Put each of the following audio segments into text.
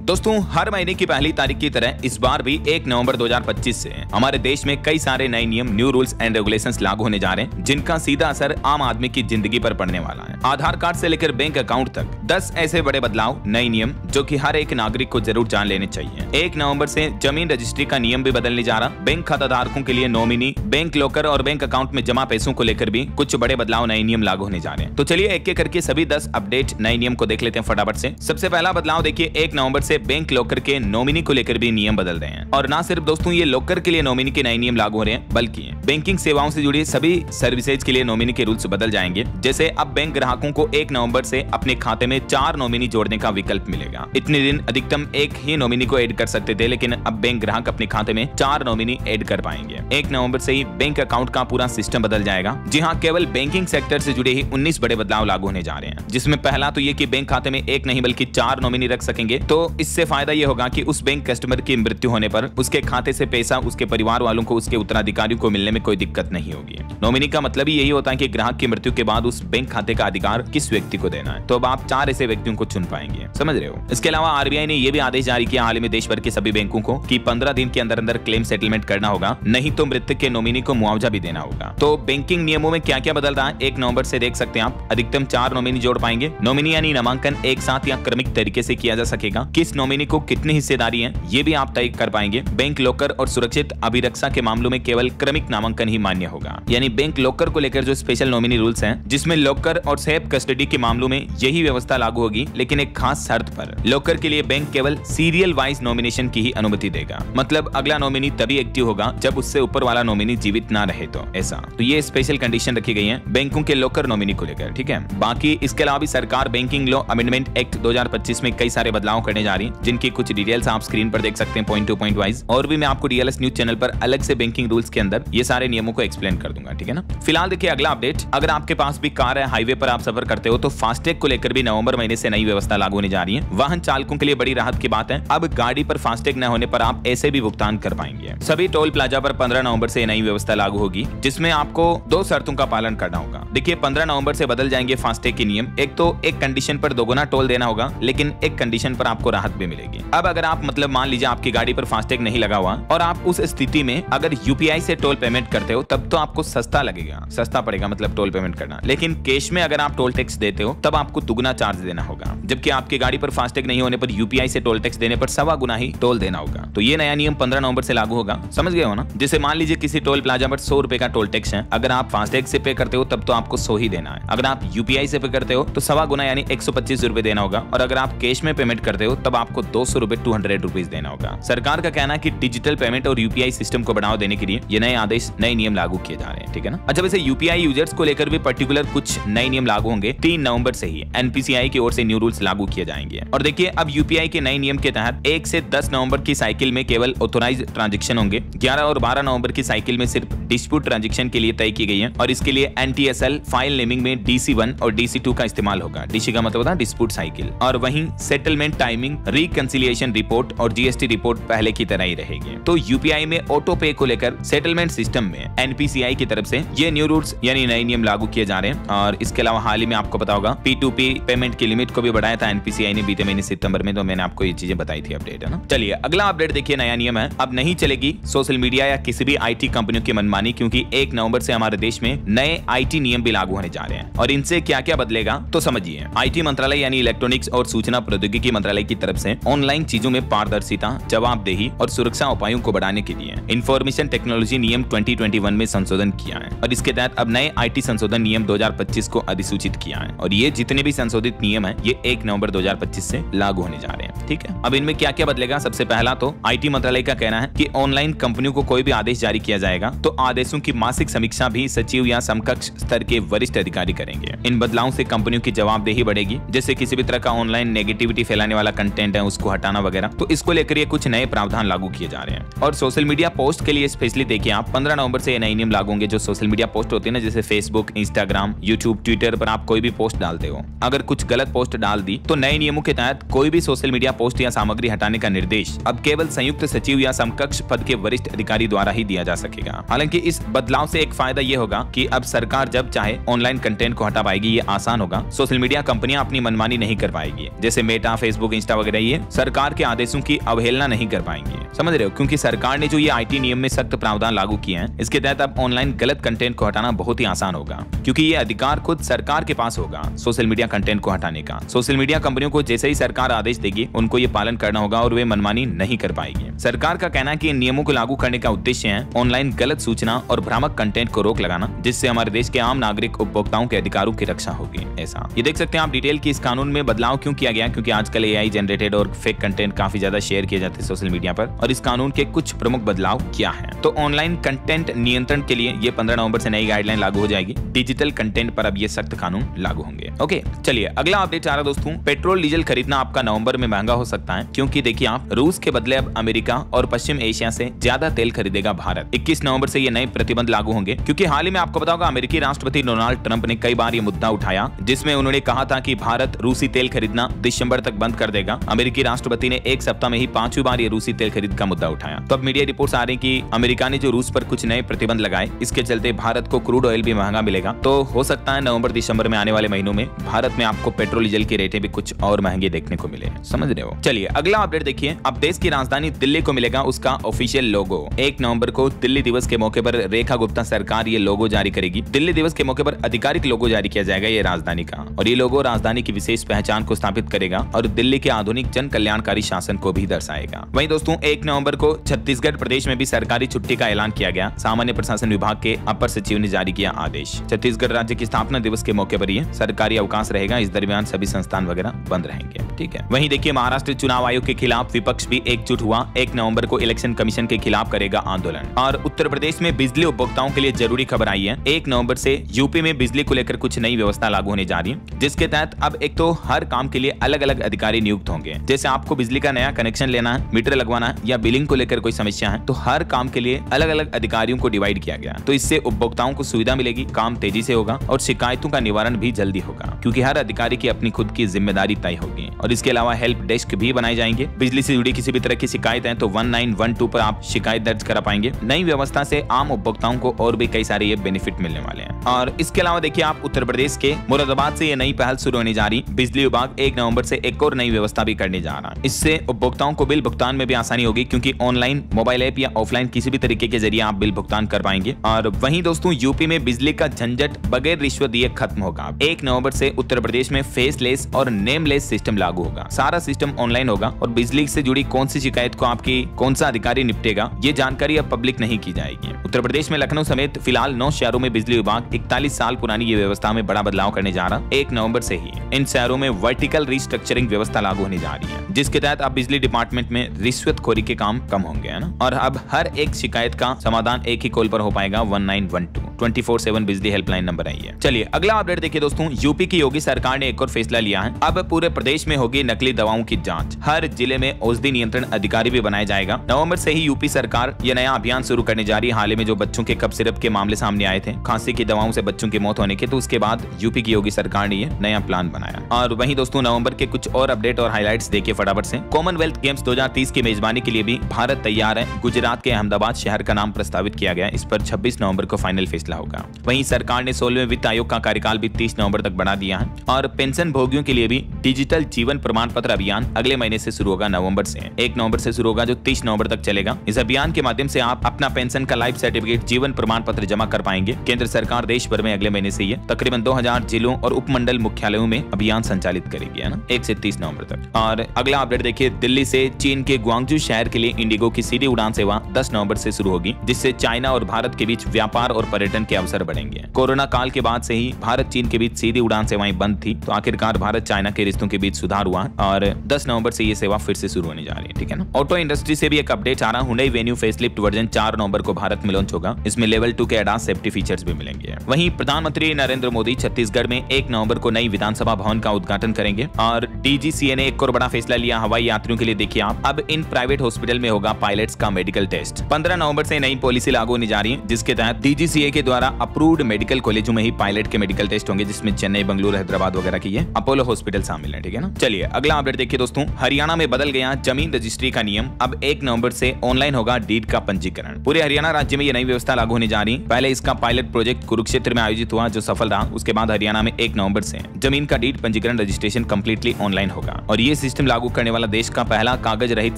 दोस्तों, हर महीने की पहली तारीख की तरह इस बार भी 1 नवंबर 2025 से हमारे देश में कई सारे नए नियम, न्यू रूल्स एंड रेगुलेशंस लागू होने जा रहे हैं, जिनका सीधा असर आम आदमी की जिंदगी पर पड़ने वाला है। आधार कार्ड से लेकर बैंक अकाउंट तक 10 ऐसे बड़े बदलाव, नए नियम जो कि हर एक नागरिक को जरूर जान लेने चाहिए। 1 नवंबर से जमीन रजिस्ट्री का नियम भी बदलने जा रहा। बैंक खाता धारकों के लिए नॉमिनी, बैंक लॉकर और बैंक अकाउंट में जमा पैसों को लेकर भी कुछ बड़े बदलाव, नए नियम लागू होने जा रहे हैं। तो चलिए एक एक करके सभी 10 अपडेट नए नियम को देख लेते हैं फटाफट से। सबसे पहला बदलाव देखिए, 1 नवंबर से बैंक लॉकर के नॉमिनी को लेकर भी नियम बदल रहे हैं। और ना सिर्फ दोस्तों ये लॉकर के लिए नॉमिनी के नए नियम लागू हो रहे हैं, बल्कि बैंकिंग सेवाओं से जुड़ी सभी सर्विसेज के लिए नॉमिनी के रूल्स बदल जाएंगे। जैसे अब बैंक ग्राहकों को 1 नवंबर से अपने खाते में 4 नॉमिनी जोड़ने का विकल्प मिलेगा। इतने दिन अधिकतम एक ही नॉमिनी को ऐड कर सकते थे, लेकिन अब बैंक ग्राहक अपने खाते में 4 नॉमिनी ऐड कर पाएंगे। 1 नवंबर से ही बैंक अकाउंट का पूरा सिस्टम बदल जाएगा। जी हाँ, केवल बैंकिंग सेक्टर से जुड़े ही 19 बड़े बदलाव लागू होने जा रहे हैं, जिसमें पहला तो ये कि बैंक खाते में एक नहीं बल्कि 4 नॉमिनी रख सकेंगे। तो इससे फायदा ये होगा कि उस बैंक कस्टमर की मृत्यु होने पर उसके खाते से पैसा उसके परिवार वालों को, उसके उत्तराधिकारियों को मिलने में कोई दिक्कत नहीं होगी। नॉमिनी का मतलब ही यही होता है कि ग्राहक की मृत्यु के बाद उस बैंक खाते का अधिकार किस व्यक्ति को देना है। तो अब आप 4 ऐसे व्यक्तियों को चुन पाएंगे, समझ रहे हो। इसके अलावा आरबीआई ने यह भी आदेश जारी किया हाल ही में देश भर के सभी बैंकों को कि 15 दिन के अंदर अंदर क्लेम सेटलमेंट करना होगा, नहीं तो मृतक के नॉमिनी को मुआवजा भी देना होगा। तो बैंकिंग नियमों में क्या क्या बदल रहा है 1 नवंबर से देख सकते हैं आप। अधिकतम 4 नॉमिनी जोड़ पाएंगे। नॉमिनी यानी नामांकन एक साथ या क्रमिक तरीके से किया जा सकेगा। किस नॉमिनी को कितनी हिस्सेदारी है ये भी आप तय कर पाएंगे। बैंक लॉकर और सुरक्षित अभिरक्षा के मामलों में केवल क्रमिक नामांकन ही मान्य होगा। यानी बैंक लॉकर को लेकर जो स्पेशल नॉमिनी रूल्स हैं, जिसमें लॉकर और सेफ कस्टडी के मामलों में यही व्यवस्था लागू होगी, लेकिन एक खास शर्त पर। लॉकर के लिए बैंक केवल सीरियल वाइज नॉमिनेशन की ही अनुमति देगा। मतलब अगला नॉमिनी तभी एक्टिव होगा जब उससे ऊपर वाला नॉमिनी जीवित ना रहे तो ऐसा। तो ये स्पेशल कंडीशन रखी गई है बैंकों के लॉकर नॉमिनी को लेकर, ठीक है। बाकी इसके अलावा भी सरकार बैंकिंग लॉ अमेंडमेंट एक्ट 2025 में कई सारे बदलाव करने जा रही है, जिनकी कुछ डिटेल्स आप स्क्रीन पर देख सकते हैं पॉइंट टू पॉइंट वाइज। और भी मैं आपको डीएलएस न्यूज चैनल पर अलग से बैंकिंग रूल्स के अंदर ये सारे नियमों को एक्सप्लेन कर दूंगा, ठीक है ना। फिलहाल देखिए अगला अपडेट, अगर आपके पास भी कार है, हाईवे पर आप सफर करते हो, तो फास्टैग को लेकर भी नवंबर महीने से नई व्यवस्था लागू होने जा रही है। वाहन चालकों के लिए बड़ी राहत की बात है। अब गाड़ी पर फास्टैग न होने पर आप ऐसे भी भुगतान कर पाएंगे। सभी टोल प्लाजा पर 15 नवंबर से नई व्यवस्था लागू होगी, जिसमें आपको 2 शर्तों का पालन करना होगा। देखिए 15 नवंबर से बदल जाएंगे फास्टैग के नियम। एक तो एक कंडीशन पर 2 गुना टोल देना होगा, लेकिन एक कंडीशन पर आपको राहत भी मिलेगी। अब अगर आप मतलब मान लीजिए आपकी गाड़ी पर फास्टैग नहीं लगा हुआ और आप उस स्थिति में अगर यूपीआई से टोल पेमेंट करते हो, तब तो आपको सस्ता लगेगा, सस्ता पड़ेगा मतलब टोल पेमेंट करना। लेकिन कैश में अगर आप टोल टैक्स देते हो तब आपको दुगना चार्ज देना होगा, जबकि आपकी गाड़ी पर फास्टैग नहीं होने पर यूपीआई से टोल टैक्स देने पर 1.25 गुना ही टोल देना होगा। तो ये नया नियम 15 नवंबर से लागू होगा, समझ गए हो ना। जैसे मान लीजिए किसी टोल प्लाजा पर 100 रुपए का टोल टैक्स है, अगर आप फास्टैग से पे करते हो तब तो आपको 100 ही देना है। अगर आप यूपीआई से पे करते हो तो 1.25 गुना यानी 125 रुपए देना होगा। और अगर आप कैश में पेमेंट करते हो तब आपको 200 रुपए 200 रुपीज देना होगा। सरकार का कहना है कि डिजिटल पेमेंट और यूपीआई सिस्टम को बढ़ावा देने के लिए ये नए आदेश, नए नियम लागू किए जा रहे हैं, ठीक है ना। अच्छा, वैसे यूपीआई यूजर्स को लेकर भी पर्टिकुलर कुछ नए नियम लागू होंगे। 3 नवंबर से ही एनपीसीआई की ओर से न्यू रूल्स लागू किए जाएंगे। और देखिए अब यूपीआई के नए नियम के तहत 1 से 10 नवंबर की साइकिल में केवल ऑथोराइज ट्रांजेक्शन होंगे। 11 और 12 नवंबर की साइकिल में सिर्फ डिस्प्यूट ट्रांजेक्शन के लिए तय की गई है। और इसके लिए एनटीएसएल फाइल नेमिंग में DC1 और DC2 का इस्तेमाल होगा। DC का मतलब होता है डिस्प्यूट साइकिल। और वहीं सेटलमेंट टाइमिंग, रिकंसिलिएशन रिपोर्ट और जीएसटी रिपोर्ट पहले की तरह ही रहेगी। तो यूपीआई में ऑटो पे को लेकर सेटलमेंट सिस्टम में एनपीसीआई की तरफ से ये न्यू रूल्स यानी नए नियम लागू किए जा रहे हैं। और इसके अलावा हाल ही में आपको पता होगा P2P पेमेंट की लिमिट को भी बढ़ाया था एनपीसीआई ने बीते महीने सितंबर में। तो मैंने आपको ये चीजें बताई थी, अपडेट है ना। चलिए अगला अपडेट देखिए, नया नियम है। अब नहीं चलेगी सोशल मीडिया या किसी भी आईटी कंपनियों की मनमानी, क्योंकि 1 नवंबर से हमारे देश में नए आईटी नियम भी लागू होने जा रहे हैं। और इनसे क्या क्या बदलेगा तो समझिए। आईटी मंत्रालय यानी इलेक्ट्रॉनिक्स और सूचना प्रौद्योगिकी मंत्रालय की तरफ से ऑनलाइन चीजों में पारदर्शिता, जवाबदेही और सुरक्षा उपायों को बढ़ाने के लिए इंफॉर्मेशन टेक्नोलॉजी नियम 2021 में संशोधन किया है। और इसके तहत अब नए आईटी संशोधन नियम 2025 को अधिसूचित किया है। और ये जितने भी संशोधित नियम है ये 1 नवंबर 2025 से लागू होने जा रहे हैं, ठीक है। अब इनमें क्या क्या बदलेगा, सबसे पहला तो आईटी मंत्रालय का कहना है कि ऑनलाइन कंपनियों को कोई भी आदेश जारी किया जाएगा तो आदेशों की मासिक समीक्षा भी सचिव या समकक्ष स्तर के वरिष्ठ अधिकारी करेंगे। इन बदलावों से कंपनियों की जवाबदेही बढ़ेगी, जैसे किसी भी तरह का ऑनलाइन नेगेटिविटी फैलाने वाला कंटेंट है उसको हटाना वगैरह। तो इसको लेकर ये कुछ नए प्रावधान लागू किए जा रहे हैं। और सोशल मीडिया पोस्ट के लिए स्पेशली देखिए आप 15 नवंबर से ये नए नियम लागू होंगे। जो सोशल मीडिया पोस्ट होती है ना, जैसे फेसबुक, इंस्टाग्राम, यूट्यूब, ट्विटर पर आप कोई भी पोस्ट डालते हो, अगर कुछ गलत पोस्ट डाल दी तो नए नियमों के तहत कोई भी सोशल मीडिया पोस्ट या सामग्री हटाने का निर्देश अब केवल संयुक्त सचिव या समकक्ष पद के वरिष्ठ अधिकारी द्वारा ही दिया जा सकेगा। हालांकि इस बदलाव से एक फायदा ये होगा कि अब सरकार जब चाहे ऑनलाइन कंटेंट को हटा पाएगी, ये आसान होगा। सोशल मीडिया कंपनियां अपनी मनमानी नहीं कर पाएगी, जैसे मेटा, फेसबुक, इंस्टा वगैरह, ये सरकार के आदेशों की अवहेलना नहीं कर पाएंगे। समझ रहे हो? क्योंकि सरकार ने जो ये आईटी नियम में सख्त प्रावधान लागू किए हैं, इसके तहत अब ऑनलाइन गलत कंटेंट को हटाना बहुत ही आसान होगा, क्योंकि ये अधिकार खुद सरकार के पास होगा सोशल मीडिया कंटेंट को हटाने का। सोशल मीडिया कंपनियों को जैसे ही सरकार आदेश देगी, उनको ये पालन करना होगा और वे मनमानी नहीं कर पाएंगे। सरकार का कहना है कि इन नियमों को लागू करने का उद्देश्य है ऑनलाइन गलत सूचना और भ्रामक कंटेंट को रोक लगाना, जिससे हमारे देश के आम नागरिक उपभोक्ताओं के अधिकारों की रक्षा होगी। ऐसा ये देख सकते हैं आप डिटेल की इस कानून में बदलाव क्यों किया गया, क्योंकि आजकल एआई जनरेटेड और फेक कंटेंट काफी ज्यादा शेयर किए जाते हैं सोशल मीडिया पर, और इस कानून के कुछ प्रमुख बदलाव क्या है। तो ऑनलाइन कंटेंट नियंत्रण के लिए ये 15 नवंबर से नई गाइडलाइन लागू हो जाएगी। डिजिटल कंटेंट पर अब ये सख्त कानून लागू होंगे। ओके, चलिए अगला अपडेट आ रहा दोस्तों, पेट्रोल डीजल खरीदना आपका नवंबर में महंगा हो सकता है, क्योंकि देखिए आप, रूस के बदले अब अमेरिका और पश्चिम एशिया से ज्यादा तेल खरीदेगा भारत। 21 नवंबर से ये नए प्रतिबंध लागू होंगे, क्योंकि हाल ही में आपको पता होगा अमेरिकी राष्ट्रपति डोनाल्ड ट्रंप ने कई बार ये मुद्दा उठाया, जिसमें उन्होंने कहा था कि भारत रूसी तेल खरीदना दिसंबर तक बंद कर देगा। अमेरिकी राष्ट्रपति ने एक सप्ताह में ही 5वीं बार ये रूसी तेल खरीद का मुद्दा उठाया। तो अब मीडिया रिपोर्ट्स आ रही हैं कि अमेरिका ने जो रूस पर कुछ नए प्रतिबंध लगाए, इसके चलते भारत को क्रूड ऑयल भी महंगा मिलेगा। तो हो सकता है नवंबर दिसंबर में आने वाले महीनों में भारत में आपको पेट्रोल डीजल की रेटें भी कुछ और महंगे देखने को मिले। समझ रहे हो? चलिए अगला अपडेट देखिए, अब देश की राजधानी दिल्ली को मिलेगा उसका ऑफिशियल लोगो। 1 नवंबर को दिल्ली दिवस के मौके पर रेखा गुप्ता सरकार ये लोगो जारी करेगी। दिल्ली दिवस के मौके पर आधिकारिक लोगो जारी किया जाएगा ये राजधानी का, और ये लोगो राजधानी की विशेष पहचान को स्थापित करेगा और दिल्ली के आधुनिक जन कल्याणकारी शासन को भी दर्शाएगा। वहीं दोस्तों 1 नवंबर को छत्तीसगढ़ प्रदेश में भी सरकारी छुट्टी का ऐलान किया गया। सामान्य प्रशासन विभाग के अपर सचिव ने जारी किया आदेश। छत्तीसगढ़ राज्य की स्थापना दिवस के मौके पर यह सरकारी अवकाश रहेगा। इस दरमियान सभी संस्थान वगैरह बंद रहेंगे। ठीक है, वहीं देखिए महाराष्ट्र चुनाव आयोग के खिलाफ विपक्ष भी एकजुट हुआ। 1 नवंबर को इलेक्शन कमीशन के खिलाफ करेगा आंदोलन। और उत्तर प्रदेश में बिजली उपभोक्ताओं के लिए जरूरी खबर आई है। 1 नवंबर से यूपी में बिजली को लेकर कुछ नई व्यवस्था लागू होने जा रही है, जिसके तहत अब एक तो हर काम के लिए अलग अलग अधिकारी नियुक्त होंगे। जैसे आपको बिजली का नया कनेक्शन लेना है, मीटर लगवाना है या बिलिंग को लेकर कोई समस्या है, तो हर काम के लिए अलग अलग अधिकारियों को डिवाइड किया गया। तो इससे उपभोक्ताओं को सुविधा मिलेगी, काम तेजी से होगा और शिकायतों का निवारण भी जल्दी होगा, क्योंकि हर अधिकारी की अपनी खुद की जिम्मेदारी तय होगी। और इसके अलावा हेल्प डेस्क भी बनाए जाएंगे। बिजली से जुड़ी किसी भी तरह की शिकायत है तो 1912 पर आप शिकायत दर्ज करा पाएंगे। नई व्यवस्था से आम उपभोक्ताओं को और भी कई सारे ये बेनिफिट मिलने वाले हैं। और इसके अलावा देखिए आप, उत्तर प्रदेश के मुरादाबाद से ये नई पहल शुरू होने जा रही। बिजली विभाग 1 नवंबर से एक और नई व्यवस्था भी करने जा रहा है। इससे उपभोक्ताओं को बिल भुगतान में भी आसानी होगी, क्योंकि ऑनलाइन, मोबाइल ऐप या ऑफलाइन किसी भी तरीके के जरिए आप बिल भुगतान कर पाएंगे। और वहीं दोस्तों यूपी में बिजली का झंझट बगैर रिश्वत दिए खत्म होगा। 1 नवंबर से उत्तर प्रदेश में फेसलेस और नेमलेस सिस्टम लागू होगा। सारा सिस्टम ऑनलाइन होगा और बिजली से जुड़ी कौन सी शिकायत को आपकी कौन सा अधिकारी निपटेगा, ये जानकारी अब पब्लिक नहीं की जाएगी। उत्तर प्रदेश में लखनऊ समेत फिलहाल 9 शहरों में बिजली विभाग 41 साल पुरानी ये व्यवस्था में बड़ा बदलाव करने जा रहा। 1 नवंबर से ही इन शहरों में वर्टिकल रिस्ट्रक्चरिंग व्यवस्था लागू होने जा रही है, जिसके तहत अब बिजली डिपार्टमेंट में रिश्वतखोरी के काम कम होंगे, है ना। और अब हर एक शिकायत का समाधान एक ही कॉल पर हो पाएगा। 1912 24/7 बिजली हेल्पलाइन नंबर आई है। चलिए अगला अपडेट देखिए दोस्तों, यूपी की योगी सरकार ने एक और फैसला लिया है। अब पूरे प्रदेश में होगी नकली दवाओं की जांच। हर जिले में औषधि नियंत्रण अधिकारी भी बनाया जाएगा। नवंबर से ही यूपी सरकार यह नया अभियान शुरू करने जा रही है। हाल ही में जो बच्चों के कफ सिरप के मामले सामने आए थे, खांसी की दवाओं से बच्चों की मौत होने के, तो उसके बाद यूपी की योगी सरकार ने यह नया प्लान बनाया। और वहीं दोस्तों नवंबर के कुछ और अपडेट और हाइलाइट्स देखिए फटाफट से। कॉमनवेल्थ गेम्स 2030 की मेजबानी के लिए भी भारत तैयार है। गुजरात के अहमदाबाद शहर का नाम प्रस्तावित किया गया। इस पर 26 नवंबर को फाइनल फैसला होगा। वहीं सरकार ने 16वें वित्त आयोग का कार्यकाल भी 30 नवंबर तक बढ़ा दिया है। और पेंशन भोगियों के लिए भी डिजिटल जीवन प्रमाण पत्र अभियान अगले महीने से शुरू होगा। नवंबर से 1 नवंबर से शुरू होगा, जो 30 नवंबर तक चलेगा। इस अभियान के माध्यम से आप अपना पेंशन का लाइफ सर्टिफिकेट, जीवन प्रमाण पत्र जमा कर पाएंगे। केंद्र सरकार देश भर में अगले महीने से ये तकरीबन 2000 जिलों और उपमंडल मुख्यालयों में अभियान संचालित करेगी, है ना, 1 से 30 नवंबर तक। और अगला अपडेट देखिए, दिल्ली से चीन के ग्वांगजू शहर के लिए इंडिगो की सीधी उड़ान सेवा 10 नवंबर से शुरू होगी, जिससे चाइना और भारत के बीच व्यापार और पर्यटन के अवसर बढ़ेंगे। कोरोना काल के बाद से ही भारत चीन के बीच सीधी उड़ान सेवाएं बंद थी, तो आखिरकार भारत चाइना के रिश्तों के बीच सुधार विस्तार हुआ और 10 नवंबर से ये सेवा फिर से शुरू होने जा रही है, ठीक है ना। ऑटो इंडस्ट्री से भी एक अपडेट आ रहा है। Hyundai Venue फेसलिफ्ट वर्जन 4 नवंबर को भारत में लॉन्च होगा। इसमें लेवल 2 के एडास सेफ्टी फीचर्स भी मिलेंगे। वहीं प्रधानमंत्री नरेंद्र मोदी छत्तीसगढ़ में 1 नवंबर को नई विधानसभा भवन का उद्घाटन करेंगे। और DGCA ने एक और बड़ा फैसला लिया हवाई यात्रियों के लिए। देखिए आप, अब इन प्राइवेट हॉस्पिटल में होगा पायलट्स का मेडिकल टेस्ट। 15 नवंबर से नई पॉलिसी लागू होने जा रही है, जिसके तहत DGCA के द्वारा अप्रूव्ड मेडिकल कॉलेजों में ही पायलट के मेडिकल टेस्ट होंगे, जिसमें चेन्नई, बेंगलुरु, हैदराबाद वगैरह की अपोलो हॉस्पिटल शामिल है, ठीक है ना। चलिए अगला अपडेट देखिए दोस्तों। हरियाणा में बदल गया जमीन रजिस्ट्री का नियम। अब 1 नवंबर से ऑनलाइन होगा डीड का पंजीकरण। पूरे हरियाणा राज्य में ये नई व्यवस्था लागू होने जा रही है। पहले इसका पायलट प्रोजेक्ट कुरुक्षेत्र में आयोजित हुआ, जो सफल रहा। उसके बाद हरियाणा में 1 नवंबर से जमीन का डीड पंजीकरण रजिस्ट्रेशन कंप्लीटली ऑनलाइन होगा और ये सिस्टम लागू करने वाला देश का पहला कागज रहित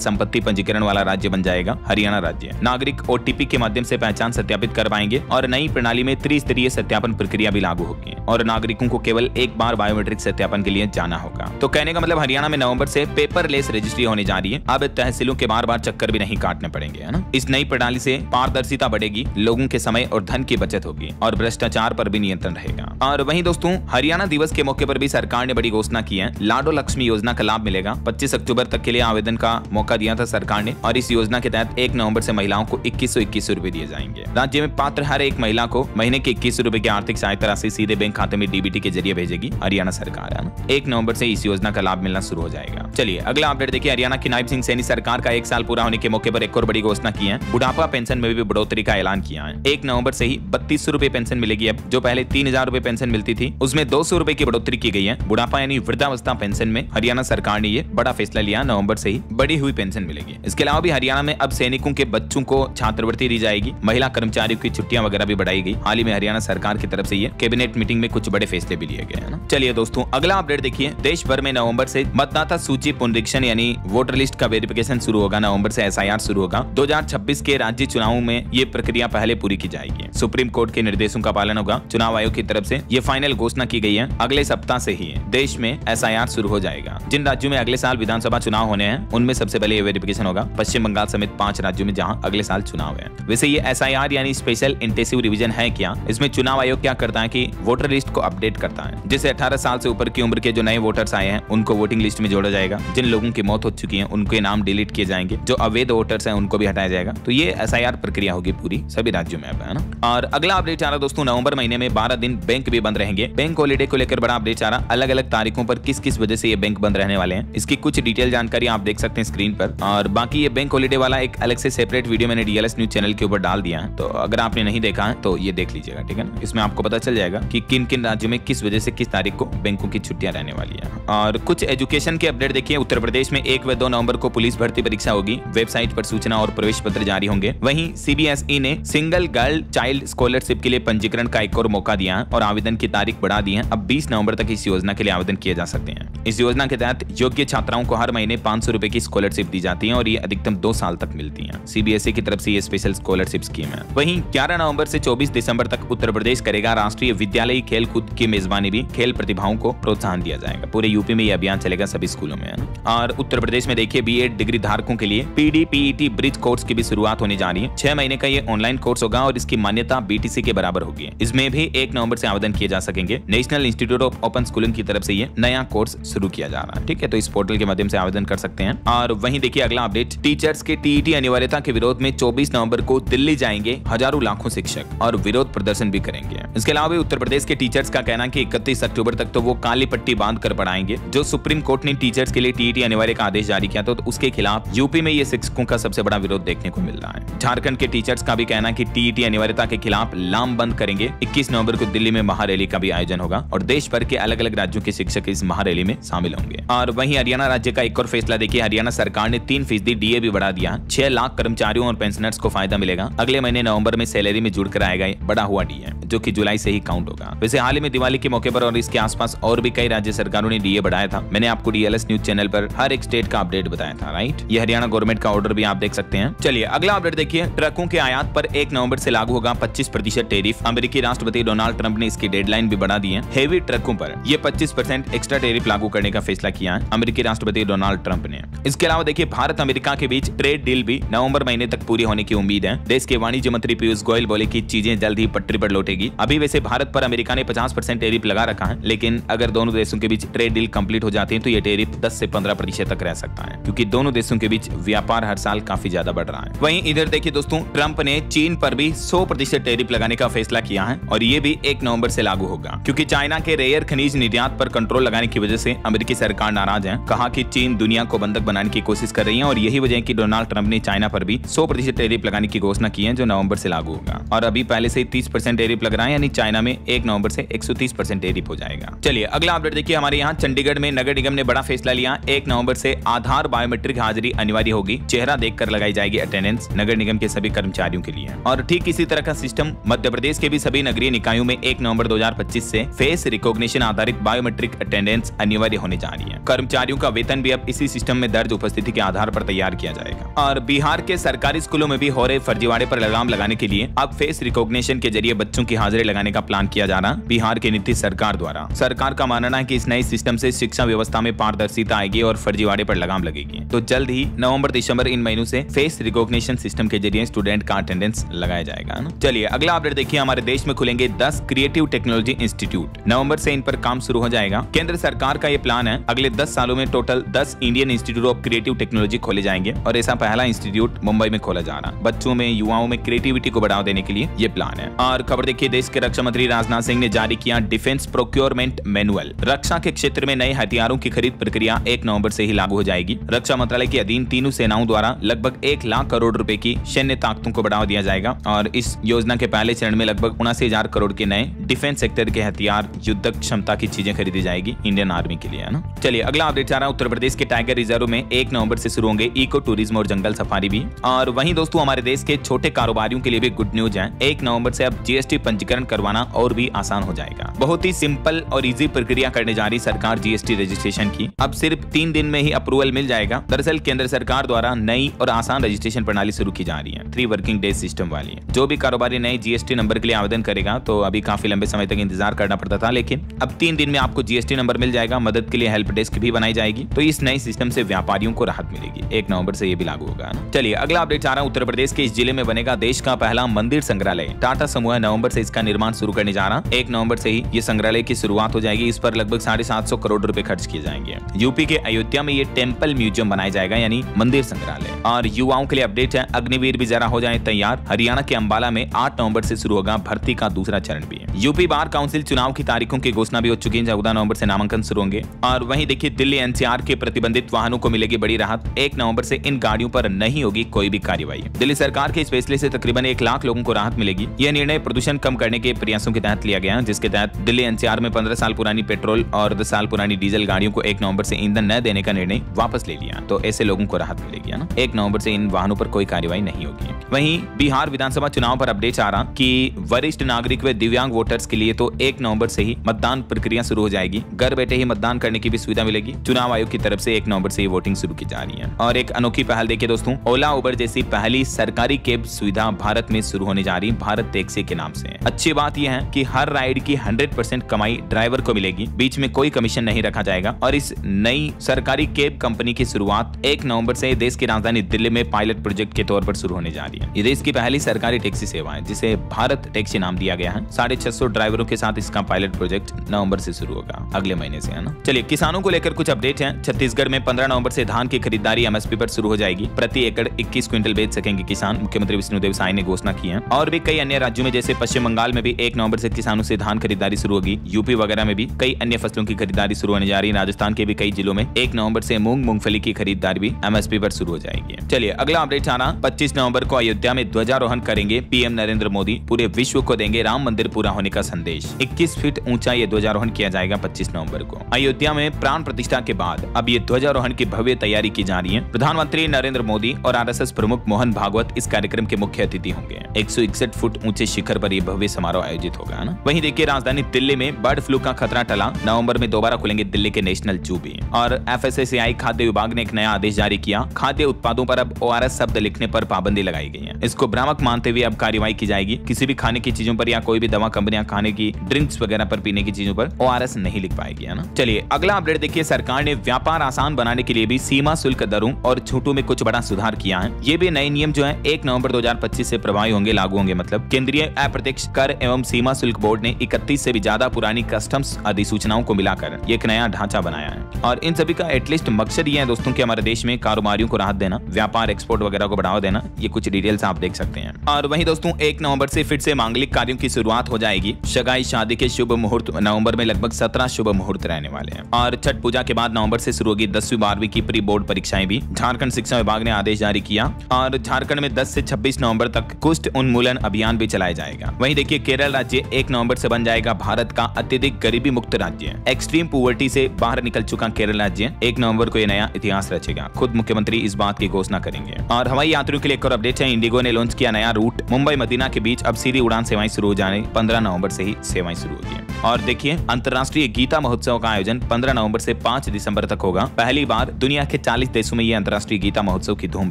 संपत्ति पंजीकरण वाला राज्य बन जाएगा हरियाणा राज्य। नागरिक OTP के माध्यम से पहचान सत्यापित कर पाएंगे और नई प्रणाली में त्रिस्तरीय सत्यापन प्रक्रिया भी लागू होगी और नागरिकों को केवल एक बार बायोमेट्रिक सत्यापन के लिए जाना होगा। तो कहने का मतलब हरियाणा में नवंबर से पेपरलेस रजिस्ट्री होने जा रही है। अब तहसीलों के बार चक्कर भी नहीं काटने पड़ेंगे, है ना। इस नई प्रणाली से पारदर्शिता बढ़ेगी, लोगों के समय और धन की बचत होगी और भ्रष्टाचार पर भी नियंत्रण रहेगा। और वहीं दोस्तों, हरियाणा दिवस के मौके पर भी सरकार ने बड़ी घोषणा की है। लाडो लक्ष्मी योजना का लाभ मिलेगा। 25 अक्टूबर तक के लिए आवेदन का मौका दिया था सरकार ने और इस योजना के तहत 1 नवंबर से महिलाओं को 2121 रुपए दिए जाएंगे। राज्य में पात्र हर एक महिला को महीने के 21 रुपए की आर्थिक सहायता राशि सीधे बैंक खाते में DBT के जरिए भेजेगी हरियाणा सरकार, है ना। 1 नवंबर से इस योजना का लाभ मिलना शुरू हो जाएगा। चलिए अगला अपडेट देखिए। हरियाणा की नायब सिंह सैनी सरकार का 1 साल पूरा होने के मौके पर एक और बड़ी घोषणा की है। बुढ़ापा पेंशन में भी बढ़ोतरी का ऐलान किया है। 1 नवंबर से ही 3200 रुपए पेंशन मिलेगी। अब जो पहले 3000 रुपए पेंशन मिलती थी, उसमें 200 रुपए की बढ़ोतरी की गई है। बुढ़ापा यानी वृद्धावस्था पेंशन में हरियाणा सरकार ने ये बड़ा फैसला लिया। नवंबर से ही बढ़ी हुई पेंशन मिलेगी। इसके अलावा भी हरियाणा में अब सैनिकों के बच्चों को छात्रवृत्ति दी जाएगी। महिला कर्मचारियों की छुट्टियां वगैरह भी बढ़ाई गई। हाल ही में हरियाणा सरकार की तरफ से ये कैबिनेट मीटिंग में कुछ बड़े फैसले भी लिए गए, है ना। चलिए दोस्तों अगला अपडेट देखिए। देश भर में नवंबर से मतदाता सूची पुनरीक्षण यानी वोटर लिस्ट का वेरिफिकेशन शुरू होगा। नवंबर से SIR शुरू होगा। 2026 के राज्य चुनावों में ये प्रक्रिया पहले पूरी की जाएगी। सुप्रीम कोर्ट के निर्देशों का पालन होगा। चुनाव आयोग की तरफ से ये फाइनल घोषणा की गई है। अगले सप्ताह से ही देश में SIR शुरू हो जाएगा। जिन राज्यों में अगले साल विधानसभा चुनाव होने हैं, उनमें सबसे पहले ये वेरिफिकेशन होगा। पश्चिम बंगाल समेत 5 राज्यों में जहां अगले साल चुनाव है। वैसे ये SIR यानी स्पेशल इंटेंसिव रिवीजन है क्या? इसमें चुनाव आयोग क्या करता है कि वोटर लिस्ट को अपडेट करता है। जैसे 18 साल से ऊपर की उम्र के जो नए वोटर्स आए हैं, उनको वोटिंग लिस्ट में जोड़ा जाएगा। जिन लोगों की मौत हो चुकी है, उनके नाम डिलीट किए जाएंगे। जो अवैध वोटर्स हैं, उनको भी हटाया जाएगा। तो ये SIR प्रक्रिया होगी पूरी सभी राज्यों में, है ना। और अगला अपडेट आ रहा दोस्तों, नवंबर महीने में 12 दिन बैंक भी बंद रहेंगे। बैंक हॉलीडे को लेकर बड़ा अपडेट आ रहा। अलग अलग तारीखों पर किस किस वजह से ये बैंक बंद रहने वाले हैं, इसकी कुछ डिटेल जानकारी आप देख सकते हैं स्क्रीन पर। और बाकी ये बैंक हॉलीडे वाला एक अलग से सेपरेट वीडियो मैंने DLS न्यूज चैनल के ऊपर डाल दिया है। तो अगर आपने नहीं देखा है तो ये देख लीजिएगा, ठीक है ना। इसमें आपको पता चल जाएगा कि किन किन राज्यों में किस वजह से किस तारीख को बैंकों की छुट्टियां रहने वाली है। और कुछ एजुकेशन के अपडेट देखिए। उत्तर प्रदेश में 1 व 2 नवंबर को पुलिस भर्ती परीक्षा होगी। वेबसाइट पर सूचना और प्रवेश पत्र जारी होंगे। वहीं CBSE ने सिंगल गर्ल चाइल्ड स्कॉलरशिप के लिए पंजीकरण का एक और मौका दिया है और आवेदन की तारीख बढ़ा दी है। अब 20 नवंबर तक इस योजना के लिए आवेदन किए जा सकते हैं। इस योजना के तहत योग्य छात्राओं को हर महीने 500 रुपए की स्कॉलरशिप दी जाती है और ये अधिकतम 2 साल तक मिलती है। CBSE की तरफ से ये स्पेशल स्कॉलरशिप स्कीम है। वहीं 11 नवंबर से 24 दिसंबर तक उत्तर प्रदेश करेगा राष्ट्रीय विद्यालयी खेल कूद की मेजबानी भी। खेल प्रतिभाओं को प्रोत्साहन दिया जाएगा। पूरे यूपी में ये अभियान चलेगा सभी स्कूलों में, है ना। और उत्तर प्रदेश में देखिए B.Ed डिग्री धारकों के लिए PD PET ब्रिज कोर्स की भी शुरुआत होने जा रही है। 6 महीने का ये ऑनलाइन कोर्स होगा और इसकी मान्यता BTC के बराबर होगी। इसमें भी 1 नवंबर से आवेदन किए जा सकेंगे। National institute of open schooling की तरफ से ये नया कोर्स शुरू किया जा रहा है, ठीक है। तो इस पोर्टल के माध्यम से आवेदन कर सकते हैं। और वहीं देखिए अगला अपडेट, टीचर्स के TET अनिवार्यता के विरोध में 24 नवंबर को दिल्ली जाएंगे हजारों लाखों शिक्षक और विरोध प्रदर्शन भी करेंगे। इसके अलावा उत्तर प्रदेश के टीचर्स का कहना है कि 31 अक्टूबर तक तो वो काली पट्टी बांध कर पढ़ाएंगे। जो सुप्रीम कोर्ट ने टीचर्स के लिए TET अनिवार्य का आदेश जारी किया तो उसके खिलाफ यूपी में ये शिक्षकों का सबसे बड़ा विरोध देखने को मिल रहा है। झारखंड के टीचर्स का भी कहना है कि TET अनिवार्यता के खिलाफ लामबंद करेंगे। 21 नवंबर को दिल्ली में महारैली का भी आयोजन होगा और देश भर के अलग अलग राज्यों के शिक्षक इस महारैली में शामिल होंगे। और वहीं हरियाणा राज्य का एक और फैसला देखिए। हरियाणा सरकार ने 3% DA भी बढ़ा दिया। 6 लाख कर्मचारियों और पेंशनर्स को फायदा मिलेगा। अगले महीने नवंबर में सैलरी में जुड़ कर आएगा बढ़ा हुआ DA, जो कि जुलाई से ही काउंट होगा। वैसे हाल ही में दिवाली के मौके पर और इसके आसपास और भी कई राज्य सरकारों ने DA बढ़ाया था। मैंने आपको DLS न्यूज चैनल पर हर एक स्टेट का अपडेट बताया था, राइट। ये हरियाणा गवर्नमेंट का ऑर्डर भी आप देख सकते हैं। चलिए अगला अपडेट देखिए। ट्रकों के आयात पर 1 नवंबर से लागू होगा 25% टैरिफ। अमेरिकी राष्ट्रपति डोनाल्ड ट्रंप ने इसकी डेडलाइन भी बढ़ा दी है। हेवी ट्रकों पर ये 25% एक्स्ट्रा टैरिफ लागू करने का फैसला किया है अमेरिकी राष्ट्रपति डोनाल्ड ट्रंप ने। इसके अलावा देखिए भारत अमेरिका के बीच ट्रेड डील भी नवंबर महीने तक पूरी होने की उम्मीद है। देश के वाणिज्य मंत्री पीयूष गोयल बोले कि चीजें जल्द ही पटरी पर लौटेगी। अभी वैसे भारत पर अमेरिका ने 50% टैरिफ लगा रखा है, लेकिन अगर दोनों देशों के बीच ट्रेड डील कंप्लीट हो हो जाती है तो ये टैरिफ 10 से 15% तक रह सकता है, क्योंकि दोनों देशों के बीच व्यापार हर साल काफी ज्यादा बढ़ रहा है। वहीं इधर देखिए दोस्तों, ट्रंप ने चीन पर भी 100% टैरिफ लगाने का फैसला किया है और ये भी 1 नवंबर से लागू होगा, क्योंकि चाइना के रेयर खनिज निर्यात पर कंट्रोल लगाने की वजह से अमेरिकी सरकार नाराज है। कहा कि चीन दुनिया को बंधक बनाने की कोशिश कर रही है और यही वजह है कि डोनाल्ड ट्रंप ने चाइना पर भी 100% टैरिफ लगाने की घोषणा की है, जो नवंबर से लागू होगा। और अभी पहले से 30% टैरिफ लग रहा है, यानी चाइना में 1 नवंबर से 130% टैरिफ हो जाएगा। चलिए अगला अपडेट देखिए, हमारे यहाँ चंडीगढ़ में नगर निगम ने बड़ा फैसला लिया। 1 नवंबर से आधार बायोमेट्रिक हाजिरी अनिवार्य होगी, चेहरा देखकर लगाई जाएगी अटेंडेंस नगर निगम के सभी कर्मचारियों के लिए। और ठीक इसी तरह का सिस्टम मध्य प्रदेश के भी सभी नगरीय निकायों में 1 नवंबर 2025 से फेस रिकॉग्निशन आधारित बायोमेट्रिक अटेंडेंस अनिवार्य होने जा रही है। कर्मचारियों का वेतन भी अब इसी सिस्टम में दर्ज उपस्थिति के आधार पर तैयार किया जाएगा। और बिहार के सरकारी स्कूलों में भी हो रहे फर्जीवाड़े पर लगाम लगाने के लिए अब फेस रिकॉग्निशन के जरिए बच्चों की हाजिरी लगाने का प्लान किया जा रहा है बिहार के नीतीश सरकार द्वारा। सरकार का मानना है कि इस नए सिस्टम से शिक्षा व्यवस्था में पारदर्शिता आएगी और फर्जीवाड़े पर लगाम लगेगी। तो जल्द ही नवंबर दिसंबर इन महीनों से फेस रिकॉग्निशन सिस्टम के जरिए स्टूडेंट का अटेंडेंस लगाया जाएगा ना। चलिए अगला अपडेट देखिए, हमारे देश में खुलेंगे 10 क्रिएटिव टेक्नोलॉजी इंस्टीट्यूट। नवंबर से इन पर काम शुरू हो जाएगा। केंद्र सरकार का ये प्लान है, अगले 10 सालों में total 10 Indian institute of creative technology खोले जाएंगे और ऐसा पहला इंस्टीट्यूट मुंबई में खोला जा रहा है। बच्चों में, युवाओं में क्रिएटिविटी को बढ़ावा देने के लिए ये प्लान है। और खबर देखिए, देश के रक्षा मंत्री राजनाथ सिंह ने जारी किया डिफेंस प्रोक्योरमेंट मैनुअल। रक्षा के क्षेत्र में नए हथियारों की खरीद प्रक्रिया 1 नवंबर से ही लागू हो जाएगी। रक्षा मंत्रालय के अधीन तीनों सेनाओं द्वारा लगभग 1 लाख करोड़ रुपए की सैन्य ताकतों को बढ़ावा दिया जाएगा और इस योजना के पहले चरण में लगभग 79,000 करोड़ के नए डिफेंस सेक्टर के हथियार, युद्धक क्षमता की चीजें खरीदी जाएगी इंडियन आर्मी के लिए, है ना। चलिए अगला अपडेट आ रहा है, उत्तर प्रदेश के टाइगर रिजर्व में 1 नवंबर से शुरू होंगे इको टूरिज्म और जंगल सफारी भी। और वहीं दोस्तों, हमारे देश के छोटे कारोबारियों के लिए भी गुड न्यूज है। 1 नवंबर से अब जीएसटी पंजीकरण करवाना और भी आसान हो जाएगा। बहुत ही सिंपल और इजी प्रक्रिया करने जा रही सरकार जीएसटी रजिस्ट्रेशन की। अब सिर्फ 3 दिन में ही अप्रूवल मिल जाएगा। दरअसल केंद्र सरकार द्वारा नई और आसान रजिस्ट्रेशन प्रणाली शुरू की जा रही है, 3 वर्किंग डेज सिस्टम वाली। जो भी कारोबारी नए जीएसटी नंबर के लिए आवेदन करेगा तो अभी काफी लंबे समय तक इंतजार करना पड़ता था, लेकिन अब 3 दिन में आपको जीएसटी नंबर मिल जाएगा। मदद के लिए हेल्प डेस्क भी बनाई जाएगी, तो इस नए सिस्टम से व्यापारियों को राहत मिलेगी। 1 नवंबर से ये भी लागू होगा ना। चलिए अगला अपडेट आ रहा है, उत्तर प्रदेश के इस जिले में बनेगा देश का पहला मंदिर संग्रहालय। टाटा समूह नवंबर से इसका निर्माण शुरू करने जा रहा है। 1 नवंबर से ही ये संग्रहालय की शुरुआत हो जाएगी। इस पर लगभग 750 करोड़ रुपए खर्च किए जाएंगे। यूपी के अयोध्या में ये टेम्पल म्यूजियम बनाया जाएगा, यानी मंदिर संग्रहालय। और युवाओं के लिए अपडेट है, अग्निवीर भी जरा हो जाए तैयार। हरियाणा के अंबाला में 8 नवंबर से शुरू होगा भर्ती का दूसरा चरण भी। यूपी बार काउंसिल चुनाव की तारीखों की घोषणा भी हो चुकी है। 14 नवंबर से नामांकन शुरू होंगे। और वहीं देखिए, दिल्ली एनसीआर के प्रतिबंधित वाहनों को मिलेगी बड़ी राहत। 1 नवंबर से इन गाड़ियों पर नहीं होगी कोई भी कार्रवाई। दिल्ली सरकार के इस फैसले से तकरीबन 1 लाख लोगों को राहत मिलेगी। यह निर्णय प्रदूषण कम करने के प्रयासों के तहत लिया गया, जिसके तहत दिल्ली एनसीआर में 15 साल पुरानी पेट्रोल और 10 साल पुरानी डीजल गाड़ियों को 1 नवंबर से ईंधन न देने का निर्णय वापस ले लिया। तो ऐसे लोगों को राहत मिलेगी, है ना। 1 नवंबर से इन वाहनों पर कोई कार्रवाई नहीं होगी। वहीं बिहार विधानसभा चुनाव पर अपडेट आ रहा कि वरिष्ठ नागरिक व दिव्यांग वोटर्स के लिए तो 1 नवंबर से ही मतदान प्रक्रिया शुरू हो जाएगी। घर बैठे ही मतदान करने की भी सुविधा मिलेगी। चुनाव आयोग की तरफ से 1 नवंबर से वोटिंग शुरू की जा रही है। और एक अनोखी पहल देखिए दोस्तों, ओला उबर जैसी पहली सरकारी कैब सुविधा भारत में शुरू होने जा रही, भारत टैक्सी के नाम से। अच्छी बात यह है कि हर राइड की 100% कमाई ड्राइवर को मिलेगी, बीच में कोई कमीशन नहीं रखा जाएगा। और इस नई सरकारी कैब कंपनी की शुरुआत 1 नवंबर से देश की राजधानी दिल्ली में पायलट प्रोजेक्ट के तौर पर शुरू होने जा रही है। ये देश की पहली सरकारी टैक्सी सेवा है, जिसे भारत टैक्सी नाम दिया गया है। 650 ड्राइवरों के साथ इसका पायलट प्रोजेक्ट नवंबर से शुरू होगा, अगले महीने से, है ना। चलिए किसानों को लेकर कुछ अपडेट है। छत्तीसगढ़ में 15 नवंबर से धान की खरीदारी एमएसपी पर शुरू हो जाएगी। प्रति एकड़ 21 क्विंटल बेच सकेंगे किसान, मुख्यमंत्री विष्णुदेव साय ने घोषणा की है। और भी कई अन्य राज्यों में जैसे पश्चिम बंगाल में भी 1 नवंबर से किसानों से धान खरीदारी शुरू होगी। यूपी वगैरह में भी कई अन्य फसलों की खरीदारी शुरू होने जा रही है। राजस्थान के भी कई जिलों में 1 नवंबर से मूंगफली की खरीदारी भी एमएसपी पर शुरू हो जाएगी। चलिए अगला अपडेट आना, 25 नवंबर को अयोध्या में ध्वजारोहण करेंगे पीएम नरेंद्र मोदी। पूरे विश्व को देंगे राम मंदिर पूरा होने का संदेश। 21 फीट ऊंचा ये ध्वजारोहण किया जाएगा 25 नवंबर को अयोध्या में। प्राण प्रतिष्ठा के बाद अब ये ध्वजारोहण की भव्य तैयारी की जा रही है। प्रधानमंत्री नरेंद्र मोदी और आरएसएस प्रमुख मोहन भागवत इस कार्यक्रम के मुख्य अतिथि होंगे। 161 फुट ऊंचे शिखर पर यह भव्य समारोह आयोजित होगा ना। वहीं देखिए, राजधानी दिल्ली में बर्ड फ्लू का खतरा टला। नवंबर में दोबारा खुलेंगे दिल्ली के नेशनल जू भी। और एफएसएसएआई खाद्य विभाग ने एक नया आदेश जारी किया। खाद्य उत्पादों पर अब ओआरएस शब्द लिखने पर पाबंदी लगाई गई है। इसको भ्रामक मानते हुए अब कार्रवाई की जाएगी। किसी भी खाने की चीजों पर या कोई भी दवा कंपनियां खाने की ड्रिंक्स वगैरह पर, पीने की चीजों पर ओआरएस नहीं लिख पाएगी, है ना। चलिए अगला अपडेट देखिए, सरकार ने व्यापार आसान बनाने के लिए भी सीमा शुल्क दरों और छूटों में कुछ बड़ा सुधार किया है। ये भी नए नियम जो है 1 नवंबर 2025 से प्रभावी होंगे, लागू होंगे। मतलब केंद्रीय अप्रत्यक्ष कर एवं सीमा शुल्क बोर्ड ने 31 से भी ज्यादा पुरानी कस्टम्स अधिसूचनाओं को मिलाकर एक नया ढांचा बनाया है और इन सभी का एटलीस्ट मकसद ये है दोस्तों कि हमारे देश में कारोबारियों को राहत देना, व्यापार एक्सपोर्ट वगैरह को बढ़ावा देना। ये कुछ डिटेल्स आप देख सकते हैं। और वहीं दोस्तों 1 नवंबर से फिर से मांगलिक कार्यों की शुरुआत हो जाएगी। सगाई शादी के शुभ मुहूर्त नवंबर में लगभग 17 शुभ मुहूर्त रहने वाले हैं और छठ पूजा के बाद नवंबर से शुरू होगी 10वीं 12वीं की प्री बोर्ड परीक्षाएं भी। झारखंड शिक्षा विभाग ने आदेश जारी किया और झारखंड में 10 से 26 नवंबर तक कुष्ठ उन्मूलन अभियान भी चलाया जाएगा। वहीं देखिए केरल राज्य 1 नवंबर से बन जाएगा भारत का अत्यधिक गरीबी मुक्त राज्य। एक्सट्रीम पुअर्टी से बाहर निकल चुका केरल राज्य 1 नवंबर को यह नया इतिहास रचेगा। खुद मुख्यमंत्री इस बात की घोषणा करेंगे। और हवाई यात्रियों के लिए एक और अपडेट है। इंडिगो ने लॉन्च किया नया रूट। मुंबई मदीना के बीच अब सीधी उड़ान सेवाएं शुरू हो जाने 15 नवंबर से ही सेवाएं शुरू होगी। और देखिए अंतर्राष्ट्रीय गीता महोत्सव का आयोजन 15 नवंबर से 5 दिसंबर तक होगा। पहली बार दुनिया के 40 देशों में यह अंतर्राष्ट्रीय गीता महोत्सव की धूम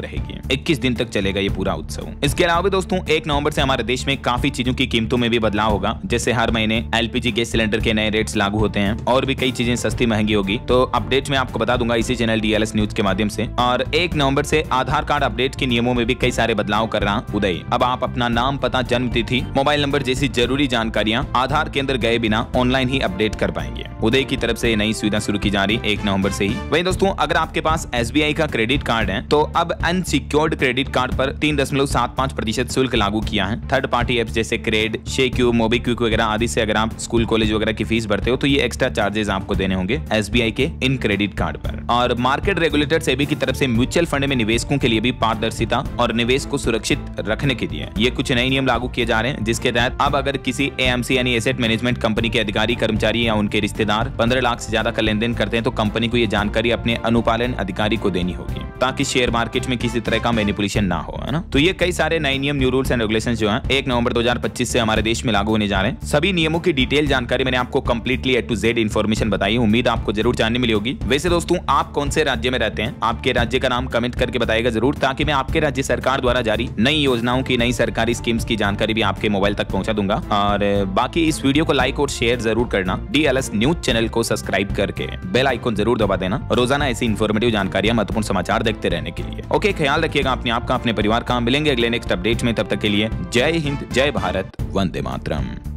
रहेगी। 21 दिन तक चलेगा ये पूरा उत्सव। इसके अलावा दोस्तों 1 नवंबर से हमारे देश में काफी चीजों की कीमतों में भी बदलाव होगा। जैसे हर महीने एलपीजी गैस सिलेंडर के नए रेट्स लागू होते हैं और भी कई चीजें सस्ती महंगी होगी। तो अपडेट में आपको बता दूंगा इसी चैनल डीएलएस न्यूज के माध्यम से। और 1 नवंबर से आधार कार्ड अपडेट के नियमों में भी कई सारे बदलाव कर रहा उदय। अब आप अपना नाम, पता, जन्म तिथि, मोबाइल नंबर जैसी जरूरी जानकारियां आधार केंद्र गए बिना ऑनलाइन ही अपडेट कर पाएंगे। उदय की तरफ से नई सुविधा शुरू की जा रही 1 नवंबर से ही। वहीं दोस्तों अगर आपके पास एसबीआई का क्रेडिट कार्ड है तो अब अनसिक्योर्ड क्रेडिट कार्ड पर 3.75% शुल्क लागू किया है। थर्ड पार्टी एप्स जैसे क्रेड, शेक्यू, मोबीक्विक वगैरह आदि से अगर आप स्कूल कॉलेज वगैरह की फीस भरते हो तो ये एक्स्ट्रा चार्जेस आपको देने होंगे एसबीआई के इन क्रेडिट कार्ड पर। और मार्केट रेगुलेटर सेबी की तरफ से म्यूचुअल फंड में निवेशकों के लिए भी पारदर्शिता और निवेश को सुरक्षित रखने के लिए ये कुछ नए नियम लागू किए जा रहे हैं, जिसके तहत अब अगर किसी एएमसी यानी एसेट मैनेजमेंट कंपनी के अधिकारी, कर्मचारी या उनके रिश्तेदार 15 लाख से ज्यादा का लेन देन करते हैं तो कंपनी को ये जानकारी अपने अनुपालन अधिकारी को देनी होगी ताकि शेयर मार्केट में किसी तरह का मैनिपुलेशन ना हो, है ना। तो ये कई सारे नए नियम, न्यू रूल्स एंड रेगुलेशंस जो हैं 1 नवंबर 2025 से हमारे देश में लागू होने जा रहे हैं। सभी नियमों की डिटेल जानकारी मैंने आपको completely A to Z information बताई। उम्मीद आपको जरूर जानने मिली होगी। वैसे दोस्तों आप कौन से राज्य में रहते हैं, आपके राज्य का नाम कमेंट करके बताइएगा जरूर, ताकि मैं आपके राज्य सरकार द्वारा जारी नई योजनाओं की, नई सरकारी स्कीम्स की जानकारी भी आपके मोबाइल तक पहुंचा दूंगा। और बाकी इस वीडियो को लाइक और शेयर जरूर करना। डीएलएस न्यूज चैनल को सब्सक्राइब करके बेल आइकन जरूर दबा देना रोजाना ऐसी इंफॉर्मेटिव जानकारियां, महत्वपूर्ण समाचार देखते रहने के लिए। ओके, ख्याल रखिएगा अपने आप का, अपने परिवार का। मिलेंगे अगले नेक्स्ट अपडेट में, तब तक के लिए जय हिंद, जय भारत, वंदे मातरम।